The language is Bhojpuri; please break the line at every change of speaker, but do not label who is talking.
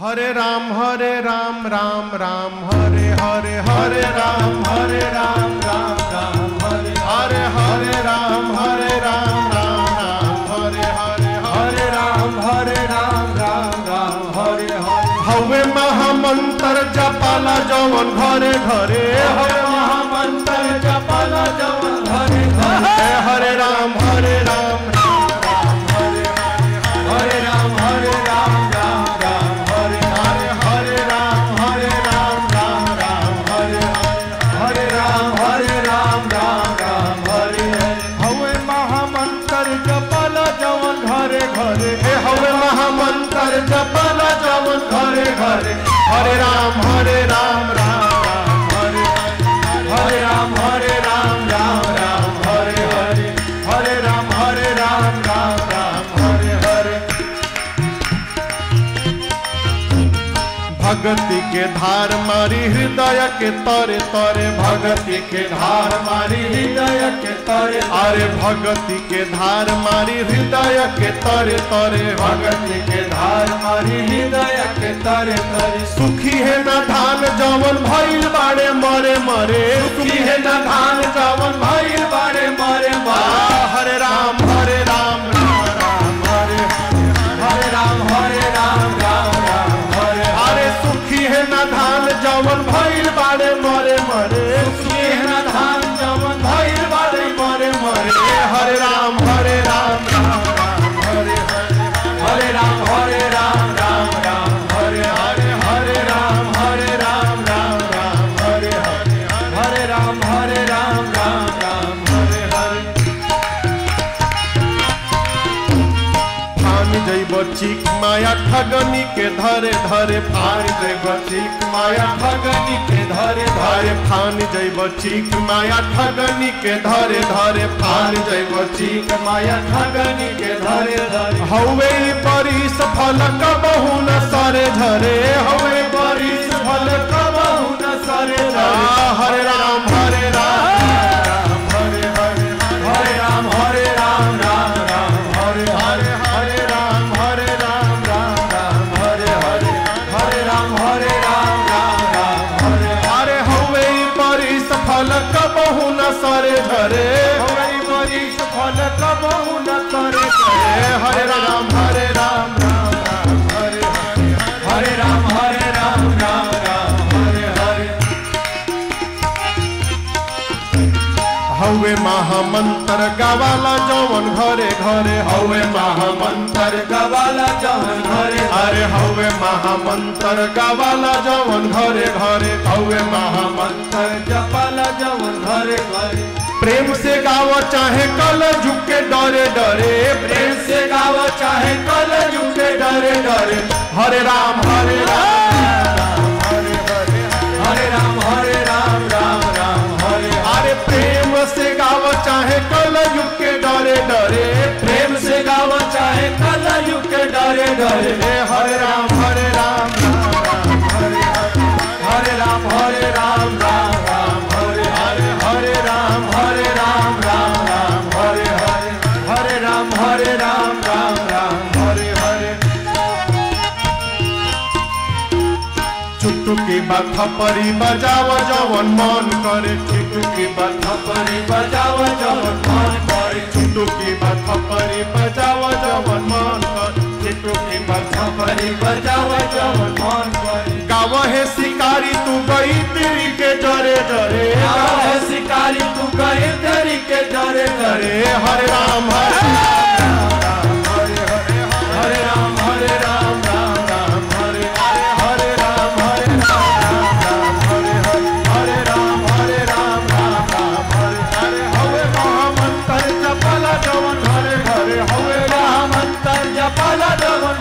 हरे राम राम राम हरे हरे हरे राम राम हरे हरे राम राम हरे हरे हरे राम राम हरे हरे हवे महामंत्र जपाला जवन घरे घरे हवे महामंत्र जपाला जवन घरे घरे हरे राम हरे राम हरे राम हरे राम हरे हरे राम राम हरे हरे राम हरे हवे महामंत्र जपाला जवन घरे घरे हवे महामंत्र जपाला जवन घरे घरे हरे राम हरे राम हरे राम हरे हरे राम हरे हरे भगति के धार मारी हृदय के तरे तरे भगति के धार मारी हृदय के तरे अरे भगति के धार मारी हृदय के तरे तरे भगति के धार मारी हृदय के तरे तरे सुखी है न धान जवन भइल बाड़े मरे मरे सुखी है न धान जवन भइल बाड़े मरे मरे हरे राम हरे राम हरे राम हरे सुखी है न धान जवन भइल बाड़े मरे मरे सुखी है न धान जवन भइल बाड़े मरे मरे हरे राम हरे राम हरे राम हरे राम जैब चीक माया ठगनी के धरे धरे फान जैब चीक माया ठगनी के धरे धरे फान जैब चीक माया ठगनी के धरे धरे फान जैब चीक माया ठगनी के धरे धरे हवे परिस फल कबहु न सरे धरे हवे परिस फल कबहु न सरे धरे हरे राम हरे राम हरे फल कबहु न सरे धरे हवे परिस फल कबहु न सरे धरे हरे राम हरे राम हरे हवे महामंत्र गवाला जवन घरे घरे हवे महामंत्र गवाला जवन घरे अरे हवे महामंत्र गवाला जवन घरे घरे हवे महामंत्र जपाला जवन घरे घरे प्रेम से गाव चाहे कल झुके डरे डरे प्रेम से गाव चाहे कल झुके डरे डरे हरे राम हरे राम हरे अरे प्रेम से गाव चाहे कल युग के डरे डरे प्रेम से गाव चाहे कल युग के डरे डरे हरे राम हरे राम हरे राम हरे चुटकी बाथा परी बजाव जवन मन करे चुटकी बाथा परी बजाव जवन मन करे चुटकी बाथा परी बजाव जवन मन करे चुटकी बाथा परी बजाव जवन मन करे गाव है शिकारी तू गई तेरी के डरे डरे गाव है शिकारी तू गई तेरी के डरे डरे हरे राम जपाला जवन